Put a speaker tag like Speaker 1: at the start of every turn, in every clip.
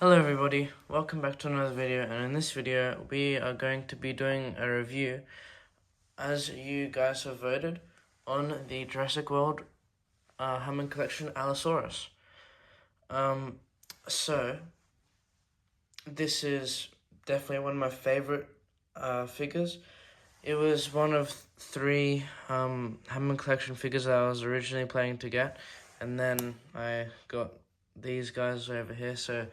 Speaker 1: Hello everybody, welcome back to another video, and in this video we are going to be doing a review as you guys have voted on the Jurassic World Hammond collection ALLOSAURUS. So this is definitely one of my favorite figures. It was one of three Hammond collection figures that I was originally planning to get, and then I got these guys over here. So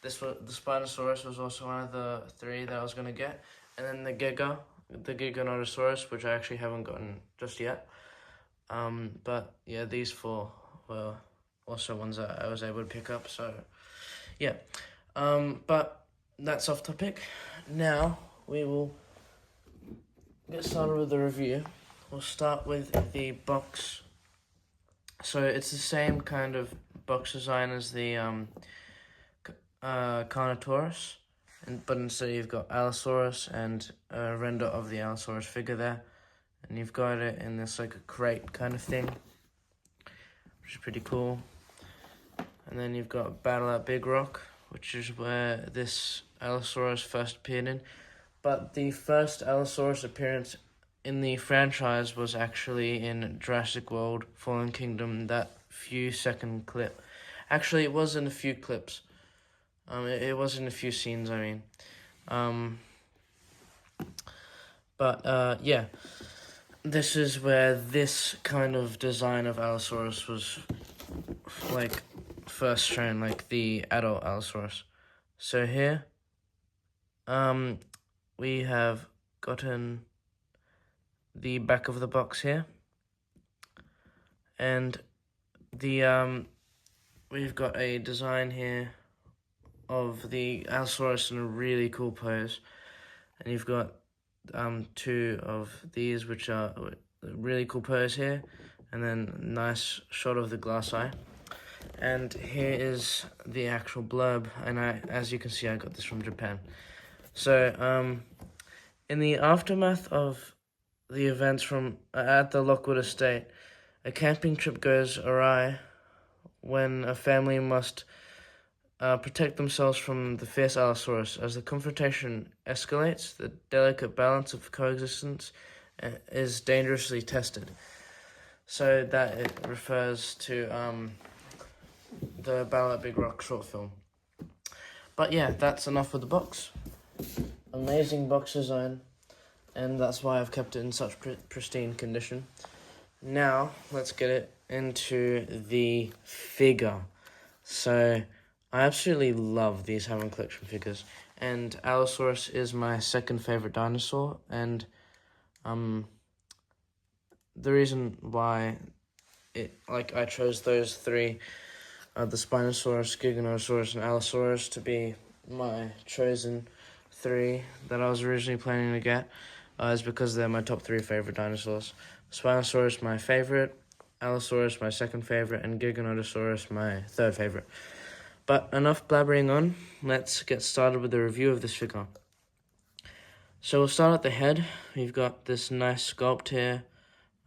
Speaker 1: the Spinosaurus was also one of the three that I was gonna get, and then the Giganotosaurus, which I actually haven't gotten just yet. But yeah, these four were also ones that I was able to pick up. So yeah, but that's off topic. Now we will get started with the review. We'll start with the box. So it's the same kind of box design as the Carnotaurus, but instead you've got Allosaurus and a render of the Allosaurus figure there, and you've got it in this like a crate kind of thing, which is pretty cool. And then you've got Battle at Big Rock, which is where this Allosaurus first appeared in, but the first Allosaurus appearance in the franchise was actually in Jurassic World Fallen Kingdom, that few second clip. Actually, it was in a few clips. It was in a few scenes, I mean. Yeah. This is where this kind of design of Allosaurus was, like, first shown, like the adult Allosaurus. So here, we have gotten the back of the box here. And the, we've got a design here of the Allosaurus in a really cool pose, and you've got two of these, which are a really cool pose here, and then nice shot of the glass eye. And here is the actual blurb, and as you can see, I got this from Japan. So in the aftermath of the events from at the Lockwood estate, a camping trip goes awry when a family must protect themselves from the fierce Allosaurus. As the confrontation escalates, the delicate balance of coexistence is dangerously tested. So that it refers to the Battle at Big Rock short film. But yeah, that's enough with the box. Amazing box design, and that's why I've kept it in such pristine condition. Now, let's get it into the figure. So I absolutely love these Hammond collection figures, and Allosaurus is my second favorite dinosaur, and the reason why I chose those three, the Spinosaurus, Giganotosaurus, and Allosaurus, to be my chosen three that I was originally planning to get, is because they're my top three favorite dinosaurs. Spinosaurus, my favorite, Allosaurus, my second favorite, and Giganotosaurus, my third favorite. But enough blabbering on, let's get started with the review of this figure. So we'll start at the head. We've got this nice sculpt here,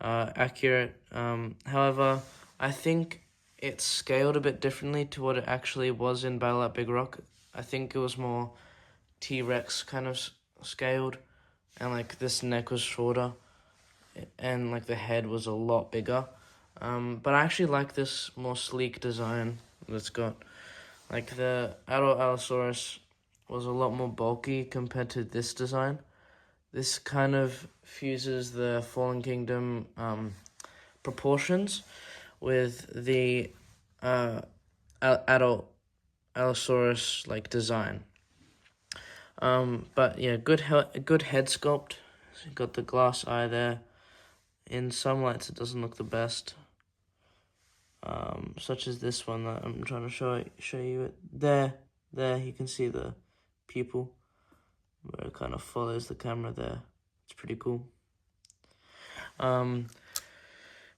Speaker 1: accurate. However, I think it's scaled a bit differently to what it actually was in Battle at Big Rock. I think it was more T-Rex kind of scaled, and like this neck was shorter, and like the head was a lot bigger. But I actually like this more sleek design that's got. Like the adult Allosaurus was a lot more bulky compared to this design. This kind of fuses the Fallen Kingdom proportions with the adult Allosaurus like design. But yeah, good head sculpt. So you got the glass eye there. In some lights, it doesn't look the best. Such as this one that I'm trying to show you it. There, you can see the pupil, where it kind of follows the camera there. It's pretty cool.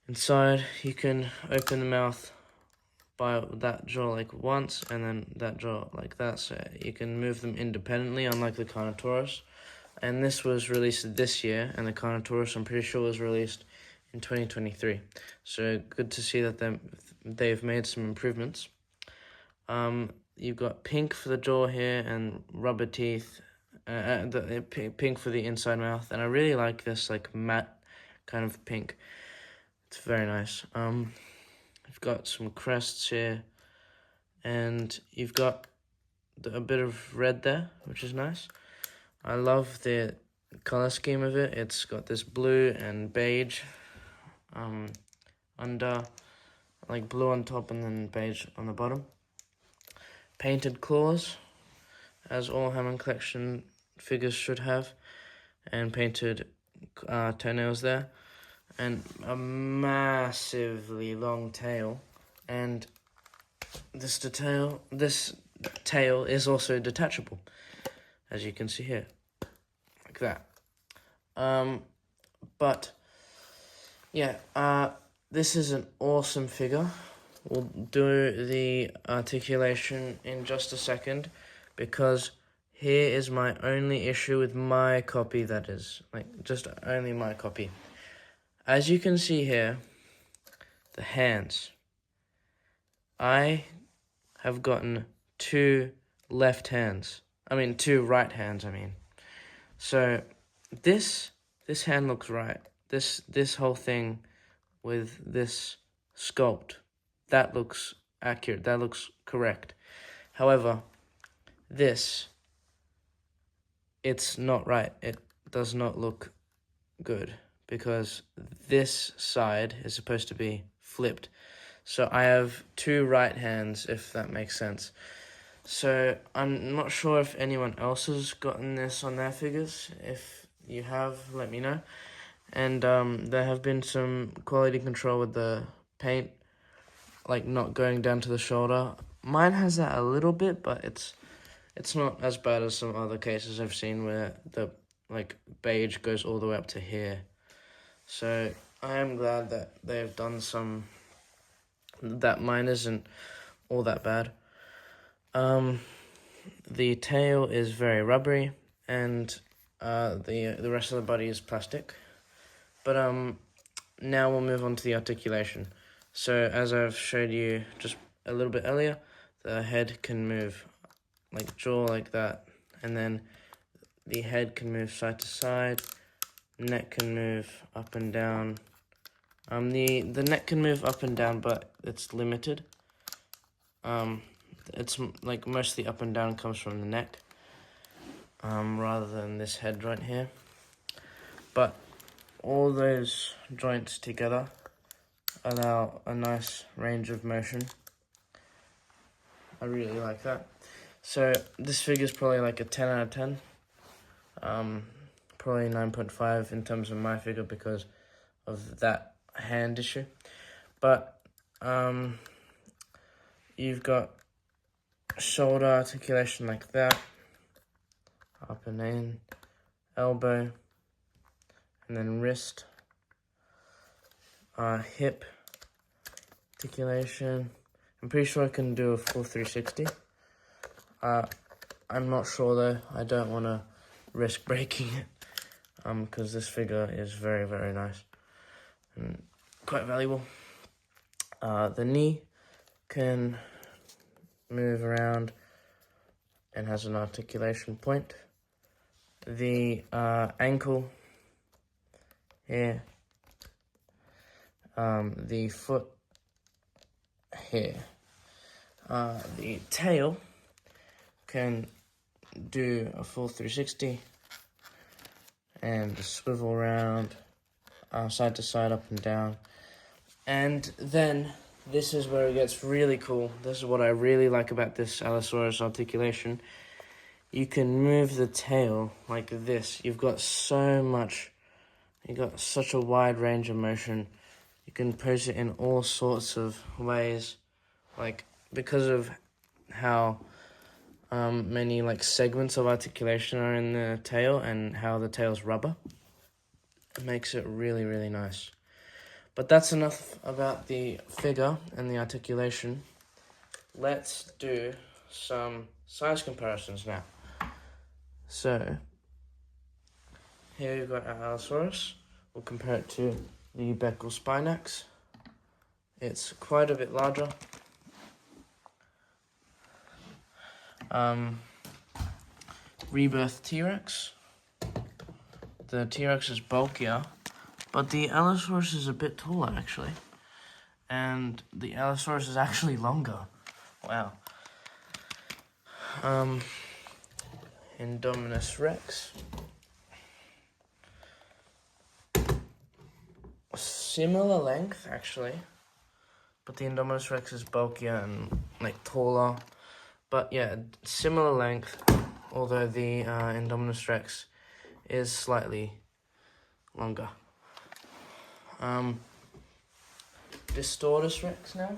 Speaker 1: Inside, you can open the mouth by that jaw like once, and then that jaw like that, so you can move them independently, unlike the Carnotaurus. And this was released this year, and the Carnotaurus, I'm pretty sure, was released in 2023. So good to see that they've made some improvements. you've got pink for the jaw here and rubber teeth, pink for the inside mouth, and I really like this like matte kind of pink. It's very nice. You've got some crests here, and you've got a bit of red there, which is nice. I love the color scheme of it. It's got this blue and beige under, like blue on top and then beige on the bottom. Painted claws, as all Hammond collection figures should have, and painted toenails there, and a massively long tail, and this tail is also detachable, as you can see here, like that. But yeah, this is an awesome figure. We'll do the articulation in just a second, because here is my only issue with my copy, that is, like, just only my copy. As you can see here, the hands. I have gotten two right hands, So this hand looks right. This whole thing with this sculpt, that looks accurate, that looks correct. However, it's not right. It does not look good, because this side is supposed to be flipped. So I have two right hands, if that makes sense. So I'm not sure if anyone else has gotten this on their figures. If you have, let me know. And there have been some quality control with the paint, like not going down to the shoulder. Mine has that a little bit, but it's not as bad as some other cases I've seen where the beige goes all the way up to here. So I am glad that they've done that mine isn't all that bad. The tail is very rubbery, and the rest of the body is plastic. But now we'll move on to the articulation. So as I've showed you just a little bit earlier, the head can move like jaw like that, and then the head can move side to side, neck can move up and down. The neck can move up and down, but it's limited. It's like mostly up and down comes from the neck, rather than this head joint here. But all those joints together allow a nice range of motion. I really like that. So this figure is probably like a 10 out of 10. Probably 9.5 in terms of my figure because of that hand issue. But you've got shoulder articulation like that, up and in, elbow, and then wrist, hip articulation. I'm pretty sure I can do a full 360. I'm not sure though. I don't want to risk breaking it, because this figure is very, very nice and quite valuable. The knee can move around and has an articulation point. The ankle here, the foot here. The tail can do a full 360 and swivel around side to side, up and down. And then this is where it gets really cool. This is what I really like about this Allosaurus articulation. You can move the tail like this. You've got such a wide range of motion. You can pose it in all sorts of ways, like because of how many segments of articulation are in the tail and how the tail's rubber. It makes it really, really nice. But that's enough about the figure and the articulation. Let's do some size comparisons now. So, here we've got our Allosaurus. We'll compare it to the Beckel Spinax. It's quite a bit larger. Rebirth T-Rex. The T-Rex is bulkier, but the Allosaurus is a bit taller, actually. And the Allosaurus is actually longer. Wow. Indominus Rex. Similar length, actually. But the Indominus Rex is bulkier and, like, taller. But, yeah, similar length, although the Indominus Rex is slightly longer. Distortus Rex now.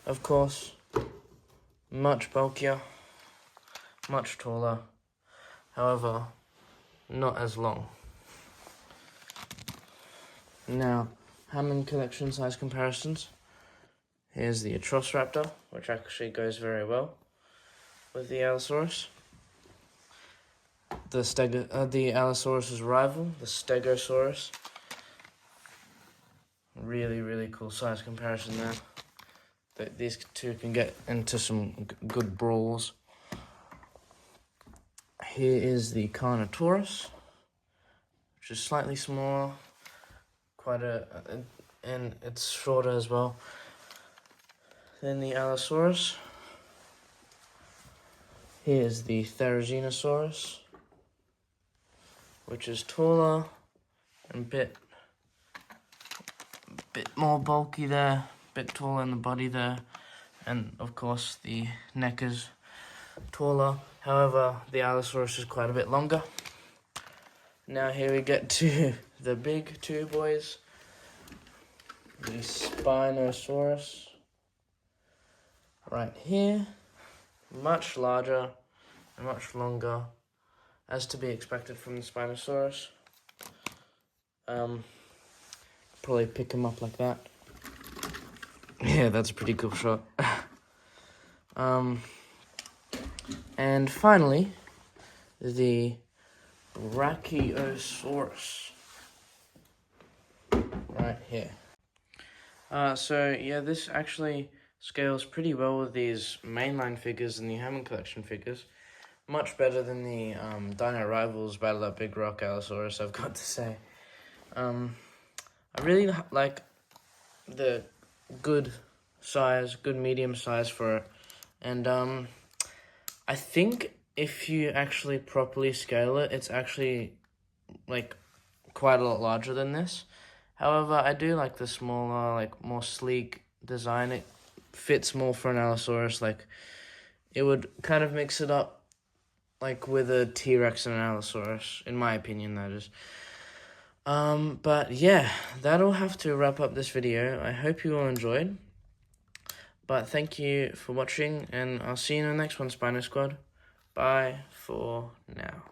Speaker 1: Of course, much bulkier, much taller, however, not as long. Now, Hammond collection size comparisons. Here's the Atrociraptor, which actually goes very well with the Allosaurus. The Allosaurus's rival, the Stegosaurus. Really, really cool size comparison there. These two can get into some good brawls. Here is the Carnotaurus, which is slightly smaller, and it's shorter as well than the Allosaurus. Here's the Therizinosaurus, which is taller and a bit more bulky there, bit taller in the body there, and of course the neck is taller. However, the Allosaurus is quite a bit longer. Now here we get to the big two boys, the Spinosaurus, right here, much larger and much longer, as to be expected from the Spinosaurus. Probably pick him up like that. Yeah, that's a pretty cool shot. And finally, the Brachiosaurus, right here. So yeah, this actually scales pretty well with these mainline figures and the Hammond collection figures. Much better than the Dino Rivals Battle at Big Rock Allosaurus, I've got to say. I really like the good medium size for it. And I think if you actually properly scale it, it's actually like quite a lot larger than this. However, I do like the smaller, like more sleek design. It fits more for an Allosaurus. Like, it would kind of mix it up like with a T-Rex and an Allosaurus, in my opinion, that is. But yeah, that'll have to wrap up this video. I hope you all enjoyed. But thank you for watching, and I'll see you in the next one, Spino Squad. Bye for now.